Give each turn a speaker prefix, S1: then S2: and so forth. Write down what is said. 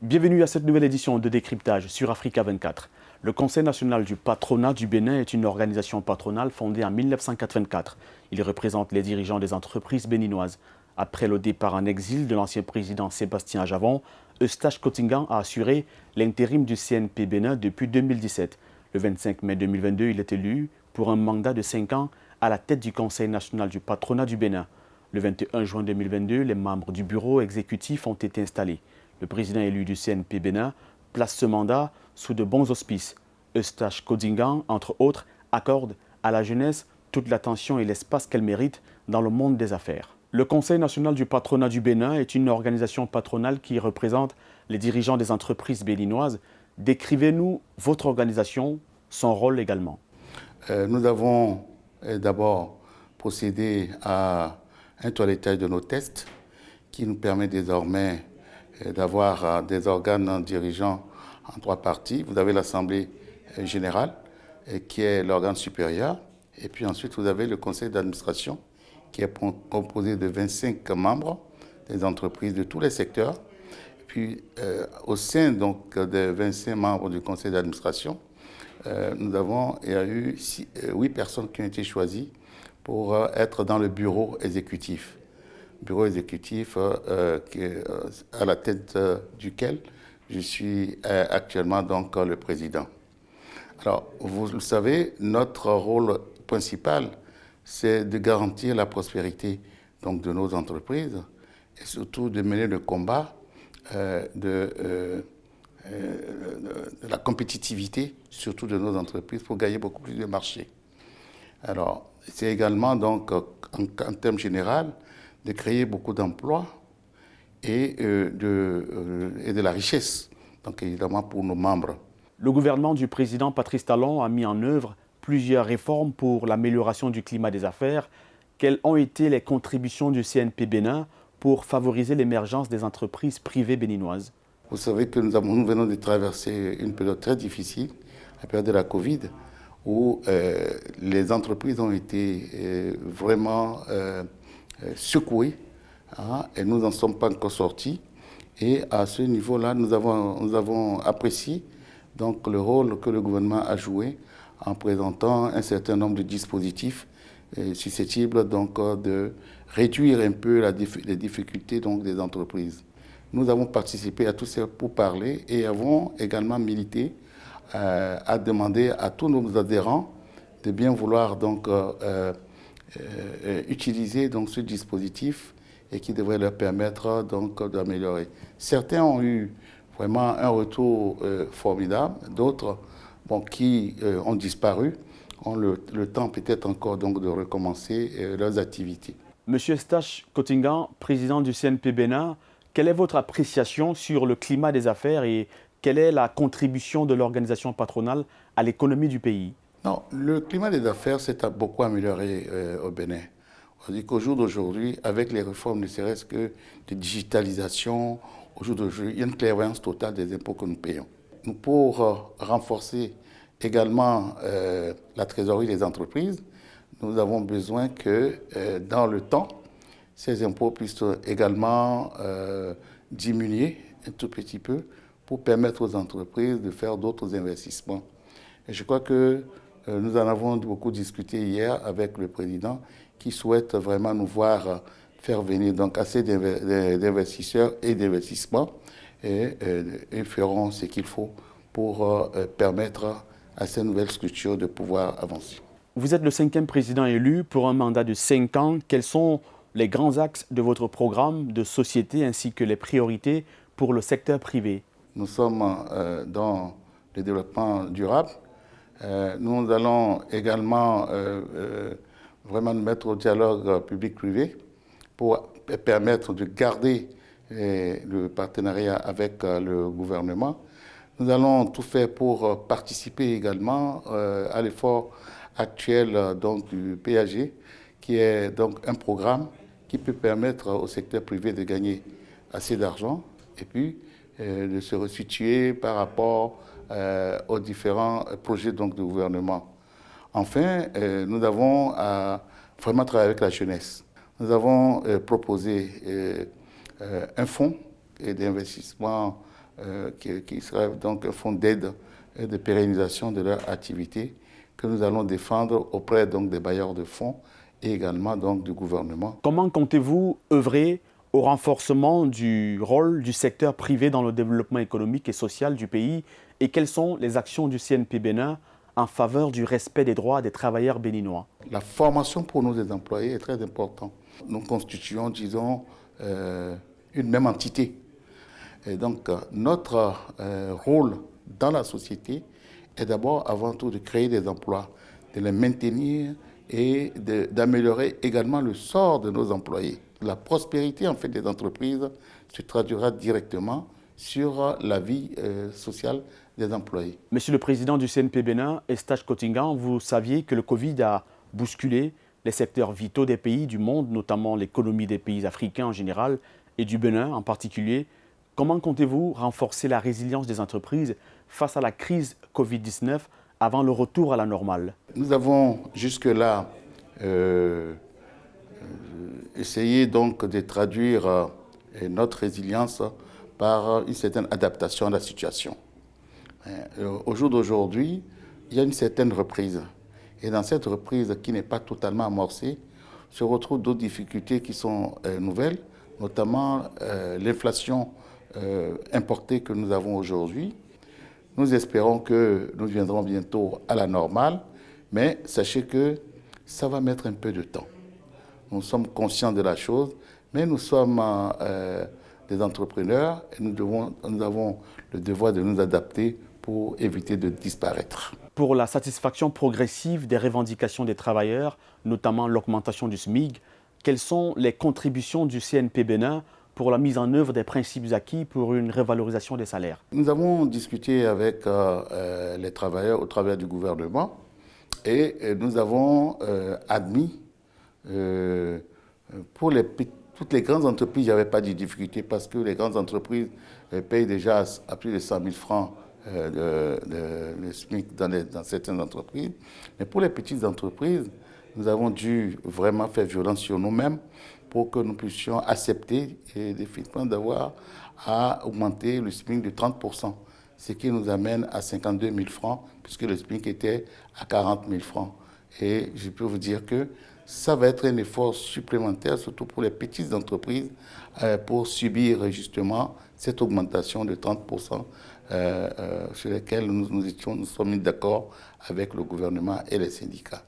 S1: Bienvenue à cette nouvelle édition de Décryptage sur Africa 24. Le Conseil national du patronat du Bénin est une organisation patronale fondée en 1984. Il représente les dirigeants des entreprises béninoises. Après le départ en exil de l'ancien président Sébastien Ajavon, Eustache Cottingan a assuré l'intérim du CNP Bénin depuis 2017. Le 25 mai 2022, il est élu pour un mandat de 5 ans à la tête du Conseil national du patronat du Bénin. Le 21 juin 2022, les membres du bureau exécutif ont été installés. Le président élu du CNP Bénin place ce mandat sous de bons auspices. Eustache Cottingan, entre autres, accorde à la jeunesse toute l'attention et l'espace qu'elle mérite dans le monde des affaires. Le Conseil national du patronat du Bénin est une organisation patronale qui représente les dirigeants des entreprises béninoises. Décrivez-nous votre organisation, son rôle également.
S2: Nous avons d'abord procédé à un toilettage de nos tests qui nous permet désormais d'avoir des organes dirigeants en 3 parties. Vous avez l'Assemblée générale, qui est l'organe supérieur. Et puis ensuite, vous avez le conseil d'administration, qui est composé de 25 membres des entreprises de tous les secteurs. Et puis, au sein donc, des 25 membres du conseil d'administration, nous avons eu 8 personnes qui ont été choisies pour être dans le bureau exécutif. Bureau exécutif à la tête duquel je suis actuellement donc le président. Alors, vous le savez, notre rôle principal, c'est de garantir la prospérité donc, de nos entreprises et surtout de mener le combat de la compétitivité, surtout de nos entreprises, pour gagner beaucoup plus de marché. Alors, c'est également donc, en termes généraux, de créer beaucoup d'emplois et de la richesse, donc évidemment pour nos membres.
S1: Le gouvernement du président Patrice Talon a mis en œuvre plusieurs réformes pour l'amélioration du climat des affaires. Quelles ont été les contributions du CNP Bénin pour favoriser l'émergence des entreprises privées béninoises?
S2: Vous savez que nous venons de traverser une période très difficile, la période de la Covid, où les entreprises ont été vraiment secouées, hein, et nous n'en sommes pas encore sortis. Et à ce niveau-là, nous avons apprécié donc, le rôle que le gouvernement a joué en présentant un certain nombre de dispositifs susceptibles donc, de réduire un peu les difficultés donc, des entreprises. Nous avons participé à tous ces pourparlers et avons également milité à demander à tous nos adhérents de bien vouloir donc, utiliser donc, ce dispositif et qui devrait leur permettre donc, d'améliorer. Certains ont eu vraiment un retour formidable, d'autres qui ont disparu, ont le temps peut-être encore donc, de recommencer leurs activités.
S1: Monsieur Eustache Cottingan, président du CNP Bénin, quelle est votre appréciation sur le climat des affaires et quelle est la contribution de l'organisation patronale à l'économie du pays?
S2: Non, le climat des affaires s'est beaucoup amélioré au Bénin. On dit qu'au jour d'aujourd'hui, avec les réformes, ne serait-ce que de digitalisation, au jour d'aujourd'hui, il y a une clairvoyance totale des impôts que nous payons. Pour renforcer également la trésorerie des entreprises, nous avons besoin que dans le temps, ces impôts puissent également diminuer un tout petit peu pour permettre aux entreprises de faire d'autres investissements. Et je crois que nous en avons beaucoup discuté hier avec le président qui souhaite vraiment nous voir faire venir donc assez d'investisseurs et d'investissements et feront ce qu'il faut pour permettre à ces nouvelles structures de pouvoir avancer.
S1: Vous êtes le 5e président élu pour un mandat de 5 ans. Quels sont les grands axes de votre programme de société ainsi que les priorités pour le secteur privé?
S2: Nous sommes dans le développement durable. Nous allons également vraiment nous mettre au dialogue public-privé pour permettre de garder le partenariat avec le gouvernement. Nous allons tout faire pour participer également à l'effort actuel donc, du PAG, qui est donc un programme qui peut permettre au secteur privé de gagner assez d'argent et puis de se resituer par rapport aux différents projets donc, du gouvernement. Enfin, nous avons vraiment travaillé avec la jeunesse. Nous avons proposé un fonds d'investissement qui sera donc un fonds d'aide et de pérennisation de leur activité que nous allons défendre auprès donc, des bailleurs de fonds et également donc, du gouvernement.
S1: Comment comptez-vous œuvrer au renforcement du rôle du secteur privé dans le développement économique et social du pays et quelles sont les actions du CNP Bénin en faveur du respect des droits des travailleurs béninois?
S2: La formation pour nos employés est très importante. Nous constituons, disons, une même entité. Et donc, notre rôle dans la société est d'abord, avant tout, de créer des emplois, de les maintenir et d'améliorer également le sort de nos employés. La prospérité, en fait, des entreprises se traduira directement sur la vie sociale des employés.
S1: Monsieur le Président du CNP Bénin, Eustache Cottingan, vous saviez que le Covid a bousculé les secteurs vitaux des pays du monde, notamment l'économie des pays africains en général et du Bénin en particulier. Comment comptez-vous renforcer la résilience des entreprises face à la crise Covid-19 avant le retour à la normale?
S2: Nous avons jusque-là essayé donc de traduire notre résilience par une certaine adaptation à la situation. Au jour d'aujourd'hui, il y a une certaine reprise. Et dans cette reprise qui n'est pas totalement amorcée, se retrouvent d'autres difficultés qui sont nouvelles, notamment l'inflation importée que nous avons aujourd'hui. Nous espérons que nous viendrons bientôt à la normale, mais sachez que ça va mettre un peu de temps. Nous sommes conscients de la chose, mais nous sommes des entrepreneurs et nous avons le devoir de nous adapter pour éviter de disparaître.
S1: Pour la satisfaction progressive des revendications des travailleurs, notamment l'augmentation du SMIC, quelles sont les contributions du CNP Bénin pour la mise en œuvre des principes acquis pour une revalorisation des salaires?
S2: Nous avons discuté avec les travailleurs au travers du gouvernement et nous avons admis pour toutes les grandes entreprises, il n'y avait pas de difficulté parce que les grandes entreprises payent déjà à plus de 100 000 francs le SMIC dans certaines entreprises. Mais pour les petites entreprises, nous avons dû vraiment faire violence sur nous-mêmes pour que nous puissions accepter et définitivement d'avoir à augmenter le SMIC de 30%, ce qui nous amène à 52 000 francs, puisque le SMIC était à 40 000 francs. Et je peux vous dire que ça va être un effort supplémentaire, surtout pour les petites entreprises, pour subir justement cette augmentation de 30% sur laquelle nous sommes mis d'accord avec le gouvernement et les syndicats.